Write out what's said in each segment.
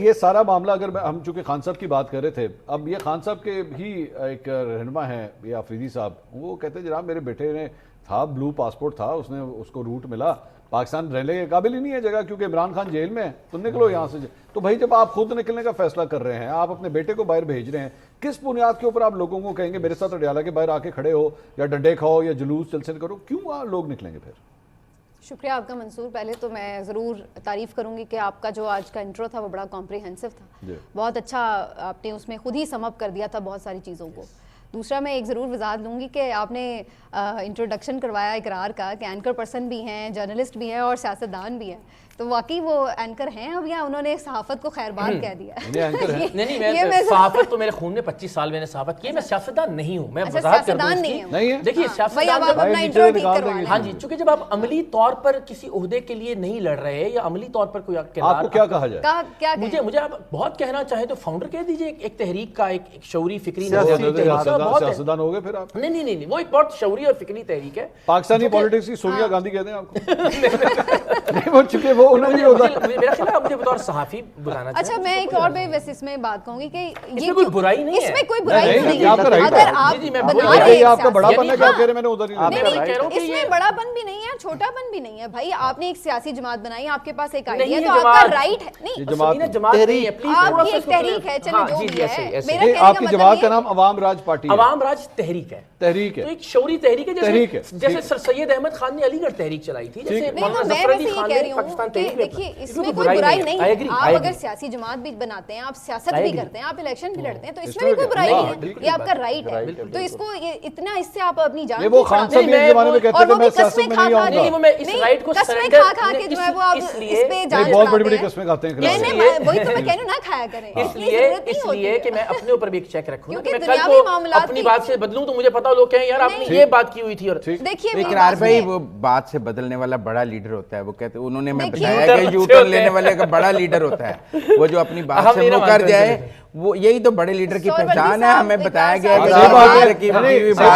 یہ سارا معاملہ اگر ہم چونکہ خان صاحب کی بات کر رہے تھے، اب یہ خان صاحب کے بھی ایک رہنما ہیں یہ آفریدی صاحب، وہ کہتے ہیں جناب میرے بیٹے نے تھا بلو پاسپورٹ تھا، اس کو روٹ ملا، پاکستان رہنے کے قابل ہی نہیں ہے جگہ کیونکہ عمران خان جیل میں ہے، تو نکلو یہاں سے۔ تو بھائی جب آپ خود نکلنے کا فیصلہ کر رہے ہیں، آپ اپنے بیٹے کو باہر بھیج رہے ہیں، کس بنیاد کے اوپر آپ لوگوں کو کہیں گے میرے ساتھ اڈیالہ کے باہر آ کے کھڑے ہو یا ڈنڈے کھاؤ یا جلوس جلسے کرو؟ کیوں لوگ نکلیں گے پھر؟ شکریہ آپ کا منصور. پہلے تو میں ضرور تعریف کروں گی کہ آپ کا جو آج کا انٹرو تھا وہ بڑا کمپریہنسو تھا، بہت اچھا آپ نے اس میں خود ہی سم اپ کر دیا تھا بہت ساری چیزوں کو. دوسرا میں ایک ضرور وضاحت لوں گی کہ آپ نے انٹروڈکشن کروایا اقرار کا کہ اینکر پرسن بھی ہیں، جرنلسٹ بھی ہیں اور سیاستدان بھی ہیں، تو واقعی وہ اینکر ہیں اب یا انہوں نے صحافت کو خیر بات کہہ دیا؟ نہیں میں صحافت تو میرے خون میں 25 سال میں نے صحافت کی ہے، میں سیاستدان نہیں ہوں. میں وضاحت کر دوں دیکھیے سیاستدان ہاں جی، چونکہ جب آپ عملی طور پر کسی عہدے کے لیے نہیں لڑ رہے یا عملی طور پر کوئی آپ کو کیا کہا جائے؟ مجھے آپ بہت کہنا چاہیں تو فاؤنڈر کہہ دیجئے ایک تحریک کا، ایک شعوری فکری سیاستدان ہو گئے پھر آپ؟ نہیں وہ ایک بہت شعوری اور فکری تحریک ہے. پاکستانی پولیٹکس کی سونیا گاندھی کہتے ہیں آپ کو؟ نہیں وہ چکے وہ انہوں نے میرا خیال ہے مجھے بطور صحافی بتانا چاہیے. اچھا میں ایک اور بس اس میں بات کہوں گی کہ اس میں کوئی برائی نہیں ہے، اس میں کوئی برائی نہیں ہے. اگر آپ کا بڑا پن ہے کیا کہہ رہے، میں نے ادھر ہی اس میں بڑا پن بھی نہیں ہے، چھوٹا پن بھی نہیں ہے. بھائی آپ نے ایک سیاسی جماعت بنائی، آپ کے پاس ایک آئیڈیا تو آپ کا رائٹ ہے. نہیں جماعت نہیں ہے، پلیز آپ کی ایک تحریک ہے، چلو جو بھی ہے. آپ کی جماعت کا نام عوام راج پارٹی ہے، عوام راج تحریک ہے. تحریک ہے تو ایک شعوری تحریک ہے، جیسے سر سید احمد خان نے علی گڑھ تحریک چلائی تھی، جیسے مولانا ظفر علی خان نے پاکستان تحریک. دیکھیے اس میں کوئی برائی نہیں ہے. آپ اگر سیاسی جماعت بھی بناتے ہیں، آپ سیاست بھی کرتے ہیں، آپ الیکشن بھی لڑتے ہیں، تو اس میں بھی کوئی برائی نہیں ہے، یہ آپ کا رائٹ ہے. تو اس کو اتنا اس سے آپ اپنی جان وہ خان صاحب ایک زمانے میں کہتے تھے میں سیاست میں نہیں آؤں گا. وہ میں اس رائٹ کو سرنڈر کھا کے جو ہے وہ آپ اس پہ جان بہت بڑی بڑی قسمیں کھاتے ہیں. وہی تو میں کہہ رہی ہوں نہ کھایا کریں. اس لیے کہ میں اپنے اوپر بھی ایک چیک رکھوں، میں کل کو اپنی بات سے بدلوں تو مجھے پتا لوگ کہیں یار آپ نے یہ بات کی ہوئی تھی. اور دیکھیے اقرار بھائی وہ بات سے بدلنے والا بڑا لیڈر ہوتا ہے، وہ کہتے انہوں نے میں بتایا کہ یو ٹرن لینے والے کا بڑا لیڈر ہوتا ہے، وہ جو اپنی بات سے مکر جائے، وہ یہی تو بڑے لیڈر کی پہچان ہے. ہمیں بتایا گیا کہ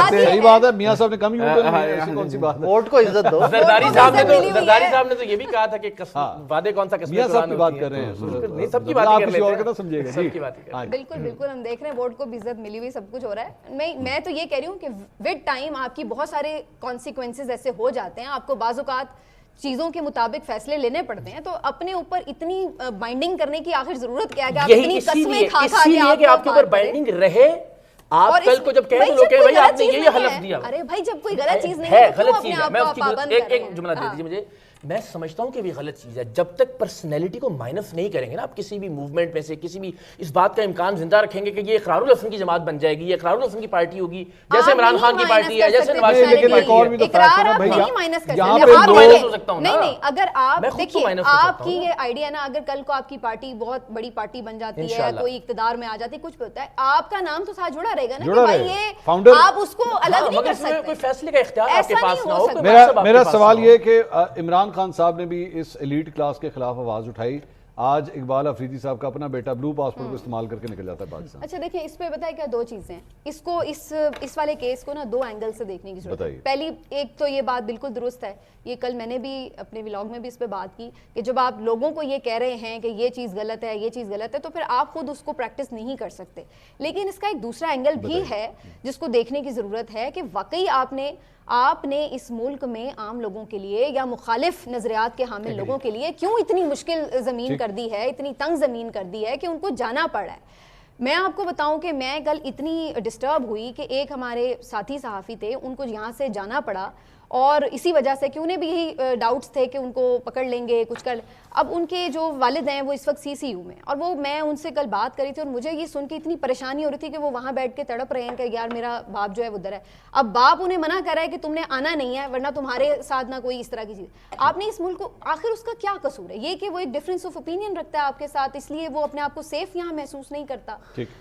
صحیح بات ہے، میاں صاحب نے کم کون سی بات ہے، ووٹ کو عزت دو. زرداری صاحب نے تو یہ بھی کہا تھا کہ وعدے کون سا قسم میاں صاحب کی بات کر رہے ہیں، سب کی بات آپ کسی اور کا نہ سمجھیے گا. بالکل بالکل ہم دیکھ رہے ہیں ووٹ کو بھی عزت ملی ہوئی، سب کچھ ہو رہا ہے. میں تو یہ کہہ رہی ہوں کہ ود ٹائم آپ کی بہت سارے کانسیکوینسز ایسے ہو جاتے ہیں، آپ کو بعض اوقات چیزوں کے مطابق فیصلے لینے پڑتے ہیں، تو اپنے اوپر اتنی بائنڈنگ کرنے کی آخر ضرورت کیا ہے کہ آپ اتنی قسمیں کھا کھا کے آپ کے اوپر بائنڈنگ رہے. آپ کل کو جب کہہ دو لوگ کہیں بھائی آپ نے یہ حلف دیا، ارے بھائی جب کوئی غلط چیز نہیں ہے غلط چیز ہے. میں اس کی ایک جملہ دے دیجیے مجھے. میں سمجھتا ہوں کہ یہ غلط چیز ہے. جب تک پرسنالٹی کو مائنس نہیں کریں گے نا آپ کسی بھی موومنٹ میں سے، کسی بھی اس بات کا امکان زندہ رکھیں گے کہ یہ اقرار الحسن کی جماعت بن جائے گی، یہ اقرار الحسن کی پارٹی ہوگی، جیسے عمران خان کی پارٹی ہے، جیسے نواز شریف کی پارٹی ہے. اقرار آپ نہیں مائنس کر سکتے. نہیں اگر آپ دیکھیے آپ کی یہ آئیڈیا نا، اگر کل کو آپ کی پارٹی بہت بڑی پارٹی بن جاتی ہے، کوئی اقتدار میں آ جاتی ہے، کچھ بھی ہوتا ہے، آپ کا نام تو ساتھ جڑا رہے گا نا کہ بھائی یہ آپ اس کو الگ نہیں کر سکتے. کوئی فیصلے کا اختیار آپ کے پاس نہ ہو. میرا سوال یہ کہ عمران خان صاحب نے بھی اس ایلیٹ کلاس کے خلاف آواز اٹھائی. آج اقبال افریدی صاحب کا اپنا بیٹا بلو پاسپورٹ کو استعمال کر کے نکل جاتا ہے پاکستان. اچھا دیکھیں اس پہ بتائیں کیا دو چیزیں ہیں، اس کو اس والے کیس کو نا دو اینگل سے دیکھنے کی ضرورت ہے. پہلی ایک تو یہ بات بالکل درست ہے، یہ کل میں نے بھی اپنے ولاگ میں بھی اس پہ بات کی کہ جب آپ لوگوں کو یہ کہہ رہے ہیں کہ یہ چیز غلط ہے، یہ چیز غلط ہے، تو پھر آپ خود اس کو پریکٹس نہیں کر سکتے. لیکن اس کا ایک دوسرا اینگل بھی ہے جس کو دیکھنے کی ضرورت ہے کہ واقعی آپ نے اس ملک میں عام لوگوں کے لیے یا مخالف نظریات کے حامل لوگوں کے لیے کیوں اتنی مشکل زمین کر دی ہے، اتنی تنگ زمین کر دی ہے کہ ان کو جانا پڑا ہے. میں آپ کو بتاؤں کہ میں کل اتنی ڈسٹرب ہوئی کہ ایک ہمارے ساتھی صحافی تھے، ان کو یہاں سے جانا پڑا، اور اسی وجہ سے کہ انہیں بھی یہی ڈاؤٹس تھے کہ ان کو پکڑ لیں گے، کچھ کر. اب ان کے جو والد ہیں وہ اس وقت CCU میں، اور وہ میں ان سے کل بات کری تھی اور مجھے یہ سن کے اتنی پریشانی ہو رہی تھی کہ وہ وہاں بیٹھ کے تڑپ رہے ہیں کہ یار میرا باپ جو ہے وہ ادھر ہے. اب باپ انہیں منع کر رہا ہے کہ تم نے آنا نہیں ہے ورنہ تمہارے ساتھ نہ کوئی اس طرح کی چیز. آپ نے اس ملک کو آخر اس کا کیا قصور ہے؟ یہ کہ وہ ایک ڈفرینس آف اوپینین رکھتا ہے آپ کے ساتھ، اس لیے وہ اپنے آپ کو سیف یہاں محسوس نہیں کرتا.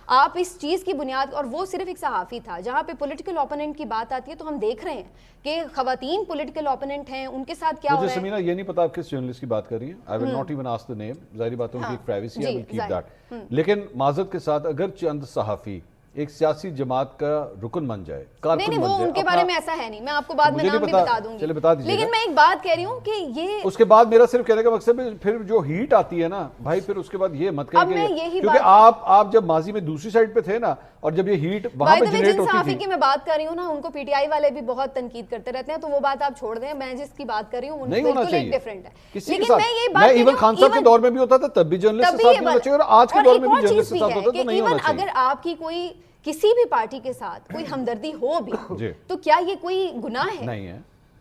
آپ اس چیز کی بنیاد، اور وہ صرف ایک صحافی تھا، جہاں پہ پولیٹیکل اوپوننٹ کی بات آتی ہے تو ہم دیکھ رہے ہیں کہ خواتین پولیٹیکل اوپوننٹ ہیں، ان کے ساتھ کیا ہو رہا ہے. مجھے سمینا یہ نہیں پتا آپ کس جرنلسٹ کی بات کر رہی ہیں. I will not even ask the name. ظاہری بات ہے ان کی ایک پرائیویسی ہے, I will keep that. لیکن معذرت کے ساتھ اگر چند صحافی ایک سیاسی جماعت کا رکن بن جائے، نہیں کارکن نہیں، بن وہ جائے، ان کے بارے میں ایسا ہے نہیں، میں آپ کو بعد میں مجھے نام نہیں بھی پتا، بتا دوں چلے بتا گی، دیجیے لیکن گا۔ میں ایک بات کہہ رہی ہوں کہ یہ اس کے بعد میرا صرف کہنے کا مقصد ہے پھر جو ہیٹ آتی ہے نا بھائی، پھر اس کے بعد یہ مت اب کہیں میں کہ یہی کیونکہ آپ جب ماضی میں دوسری سائڈ پہ تھے نا، اور جب یہ ہیٹ وہاں پہ جنریٹ جن ہوتی صحافی تھی، کی میں بات کر رہی ہوں نا، ان کو پی ٹی آئی والے بھی بہت تنقید کرتے رہتے ہیں، تو وہ بات آپ چھوڑ دیں، میں جس کی بات کر رہی ہوں نہیں ہونا بالکل ایک چاہیے ڈیفرنٹ ہے۔ کسی کے لیکن ساتھ، میں یہ میں بات ایون خان صاحب کے دور میں بھی ہوتا تھا تب بھی جرنلسٹ کے ساتھ نہیں ہونا چاہیے، اور آج کے دور میں بھی جرنلسٹ کے ساتھ ہوتا تو نہیں ہونا چاہیے۔ اگر آپ کی کوئی کسی بھی پارٹی کے ساتھ کوئی ہمدردی ہو بھی تو کیا یہ کوئی گناہ ہے؟ نہیں ہے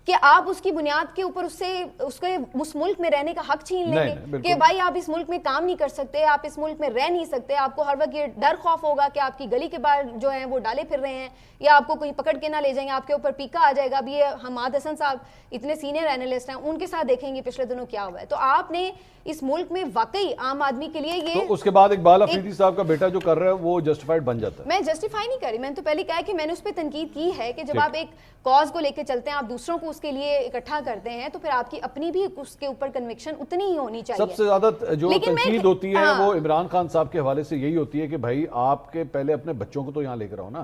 کہ آپ اس کی بنیاد کے اوپر اس کے اس ملک میں رہنے کا حق چھین لیں گے کہ بھائی آپ اس ملک میں کام نہیں کر سکتے، آپ اس ملک میں رہ نہیں سکتے، آپ کو ہر وقت یہ ڈر خوف ہوگا کہ آپ کی گلی کے باہر جو ہیں وہ ڈالے پھر رہے ہیں، یا آپ کو کوئی پکڑ کے نہ لے جائیں گے، آپ کے اوپر پیکا آ جائے گا۔ اب یہ حماد حسن صاحب اتنے سینئر اینالسٹ ہیں، ان کے ساتھ دیکھیں گے پچھلے دنوں کیا ہوا ہے۔ تو آپ نے اس ملک میں واقعی عام آدمی کے لیے یہ، تو اس کے بعد اقبال افریدی صاحب کا بیٹا جو کر رہا ہے وہ جسٹیفائڈ بن جاتا ہے۔ میں جسٹیفائی نہیں کر رہی، میں نے تو پہلے کہا کہ میں نے اس پہ تنقید کی ہے کہ جب آپ ایک کاز کو لے کے چلتے ہیں، آپ دوسروں کو اس کے لیے اکٹھا کرتے ہیں، تو پھر آپ کی اپنی بھی اس کے اوپر کنوکشن اتنی ہی ہونی چاہیے۔ سب سے زیادہ جو تنقید ہوتی ہے وہ عمران خان صاحب کے حوالے سے یہی ہوتی ہے کہ بھائی آپ کے پہلے اپنے بچوں کو تو یہاں لے کر آؤ نا،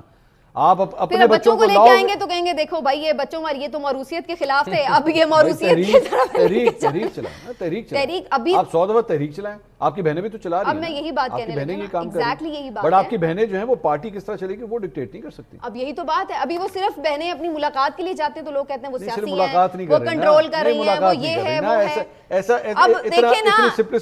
آپ اپنے بچوں کو لے کے آئیں گے تو کہیں گے دیکھو بھائی یہ بچوں اور یہ تو موروثیت کے خلاف تھے، اب یہ موروثیت کی طرف تحریک چلائیں، تحریک ابھی آپ 100 دفعہ تحریک چلائیں، آپ کی بہنیں بھی تو چلا رہی ہیں، اب میں یہی بات کہنے لگی نا، ایگزیکٹلی یہی بات ہے، بٹ آپ کی بہنیں جو ہیں وہ پارٹی کس طرح چلے گی وہ ڈکٹیٹ نہیں کر سکتی۔ اب یہی تو بات ہے، ابھی وہ صرف بہنیں اپنی ملاقات کے لیے جاتے ہیں تو لوگ کہتے ہیں وہ سیاسی ہیں، وہ کنٹرول کر رہی ہیں، وہ یہ ہے وہ ہے۔ اب دیکھیں نا،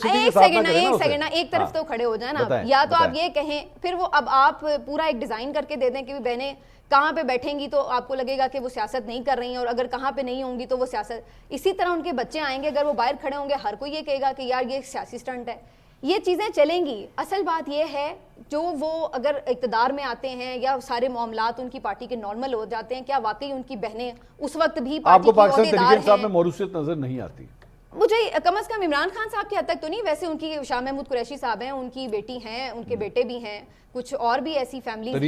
ایک سیکنڈ ایک طرف تو کھڑے ہو جائیں نا، یا تو آپ یہ کہیں پھر وہ اب آپ پورا ایک ڈیزائن کر کے دے دیں کہ بہنیں کہاں پہ بیٹھیں گی تو آپ کو لگے گا کہ وہ سیاست نہیں کر رہی ہیں، اور اگر کہاں پہ نہیں ہوں گی تو وہ سیاست۔ اسی طرح ان کے بچے آئیں گے، اگر وہ باہر کھڑے ہوں گے ہر کوئی یہ کہے گا کہ یار یہ سیاسی سٹنٹ ہے۔ یہ چیزیں چلیں گی۔ اصل بات یہ ہے جو وہ اگر اقتدار میں آتے ہیں یا سارے معاملات ان کی پارٹی کے نارمل ہو جاتے ہیں، کیا واقعی ان کی بہنیں اس وقت بھی پارٹی کی عہدیدار ہیں؟ آپ کو پاکستان تحریک انصاف میں موروثیت نظر نہیں آتی؟ مجھے کم از کم عمران خان صاحب کی حد تک تو نہیں، ویسے ان کی شاہ محمود قریشی صاحب ہیں، ان کی بیٹی ہیں، ان کے بیٹے بھی ہیں، کچھ اور بھی ایسی فیملیز ہیں،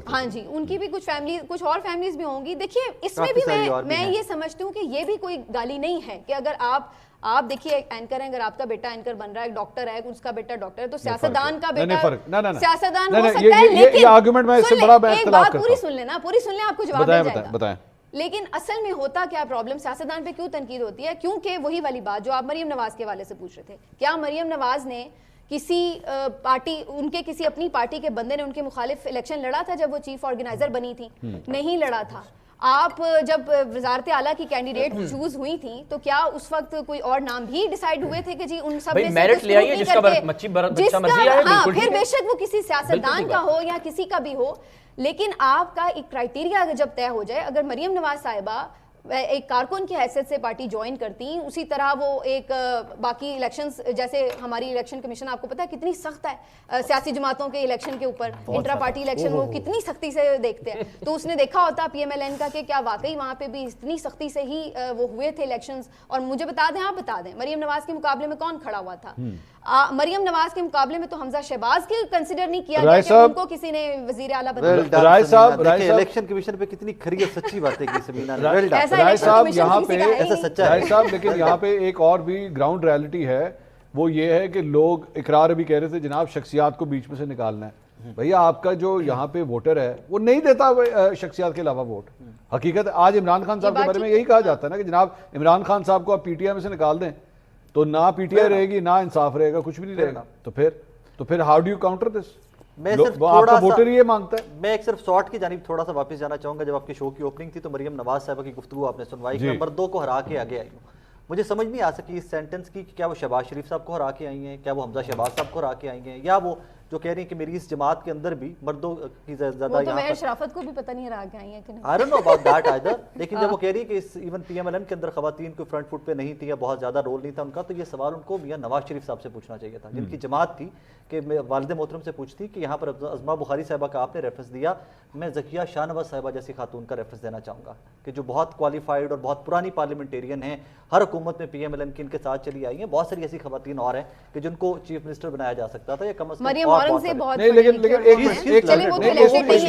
ہاں جی ان کی بھی کچھ اور فیملیز بھی ہوں گی۔ دیکھیے اس میں بھی میں یہ سمجھتی ہوں کہ یہ بھی کوئی گالی نہیں ہے کہ اگر آپ دیکھیے ایک اینکر ہیں، اگر آپ کا بیٹا اینکر بن رہا ہے، ایک ڈاکٹر ہے، اس کا بیٹا ڈاکٹر ہے، تو سیاستدان کا بیٹا سیاستدان ہو سکتا ہے، لیکن ایک بات پوری سن لیں آپ کو جواب مل جائے گا۔ لیکن اصل میں ہوتا کیا پرابلم، سیاستدان پہ کیوں تنقید ہوتی ہے؟ کیونکہ وہی والی بات جو آپ مریم نواز کے حوالے سے پوچھ رہے تھے، کیا مریم نواز نے کسی پارٹی، ان کے کسی اپنی پارٹی کے بندے نے ان کے مخالف الیکشن لڑا تھا جب وہ چیف آرگنائزر بنی تھی؟ نہیں لڑا تھا۔ آپ جب وزارت اعلیٰ کی کینڈیڈیٹ چوز ہوئی تھیں تو کیا اس وقت کوئی اور نام بھی ڈیسائیڈ ہوئے تھے کہ جی ان سب میں میرٹ لے آئیے جس کا مچھی بچہ مرضی ہے؟ ہاں، پھر بے شک وہ کسی سیاستدان کا ہو یا کسی کا بھی ہو، لیکن آپ کا ایک کرائیٹیریا جب طے ہو جائے، اگر مریم نواز صاحبہ ایک کارکن کی حیثیت سے پارٹی جوائن کرتی، اسی طرح وہ ایک باقی الیکشنز جیسے ہماری الیکشن کمیشن آپ کو پتا ہے کتنی سخت ہے سیاسی جماعتوں کے الیکشن کے اوپر، انٹرا پارٹی الیکشن وہ کتنی سختی سے دیکھتے ہیں، تو اس نے دیکھا ہوتا پی ایم ایل این کا کہ کیا واقعی وہاں پہ بھی اتنی سختی سے ہی وہ ہوئے تھے الیکشنز۔ اور مجھے بتا دیں، آپ بتا دیں مریم نواز کے مقابلے میں کون کھڑا ہوا تھا؟ مریم نواز کے مقابلے میں تو حمزہ شہباز کی کنسیڈر نہیں کیا گیا کہ ان کو کسی نے وزیر اعلیٰ بنایا۔ رائے صاحب الیکشن کمیشن پہ کتنی کھری اور سچی باتیں کی سمینا نے۔ رائے صاحب یہاں پہ رائے صاحب لیکن یہاں پہ ایک اور بھی گراؤنڈ ریالٹی ہے، وہ یہ ہے کہ لوگ اقرار بھی کہہ رہے تھے جناب شخصیات کو بیچ میں سے نکالنا ہے۔ بھیا آپ کا جو یہاں پہ ووٹر ہے وہ نہیں دیتا شخصیات کے علاوہ ووٹ۔ حقیقت آج عمران خان صاحب کے بارے میں یہی کہا جاتا ہے نا کہ جناب عمران خان صاحب کو آپ پی ٹی آئی میں سے نکال دیں تو نہ پی ٹی آئی رہے گی، نہ انصاف رہے گا، کچھ بھی نہیں رہے گا۔ تو پھر how do you counter this? آپ کا ووٹر یہ مانگتا ہے۔ میں ایک صرف شارٹ کی جانب تھوڑا سا واپس جانا چاہوں گا۔ جب آپ کے شو کی اوپننگ تھی تو مریم نواز صاحبہ کی گفتگو آپ نے سنوائی کہ نمبر 2 کو ہرا کے آگے آئی ہوں۔ مجھے سمجھ نہیں آ سکی اس سینٹنس کی کہ کیا وہ شہباز شریف صاحب کو ہرا کے آئی ہیں، کیا وہ حمزہ شہباز صاحب کو ہرا کے آئی ہیں، یا وہ جو کہہ رہی ہیں کہ میری اس جماعت کے اندر بھی مردوں کی زیادہ یہاں پر شرافت کو بھی پتہ نہیں ہرا کے آئی ہیں کہ نہیں، I don't know about that either۔ لیکن جب وہ کہہ رہی ہے کہ اس ایون پی ایم ایل این کے اندر خواتین کو فرنٹ فٹ پہ نہیں تھی یا بہت زیادہ رول نہیں تھا ان کا، تو یہ سوال ان کو میاں نواز شریف صاحب سے پوچھنا چاہیے تھا، جن کی جماعت تھی، کہ میں والد محترم سے پوچھتی کہ یہاں پر عظما بخاری صاحبہ کا آپ نے ریفرنس دیا، میں ذکیہ شاہ نواز صاحبہ جیسی خاتون کا ریفرنس دینا چاہوں گا کہ جو بہت کوالیفائڈ اور بہت پرانی پارلیمنٹیرین ہیں، ہر حکومت میں پی ایم ایل این کی ان کے ساتھ چلی آئی ہیں۔ بہت ساری ایسی خواتین اور ہیں کہ جن کو چیف منسٹر بنایا جا سکتا تھا یا کم از کم مریم اورنگ سے بہت لیکن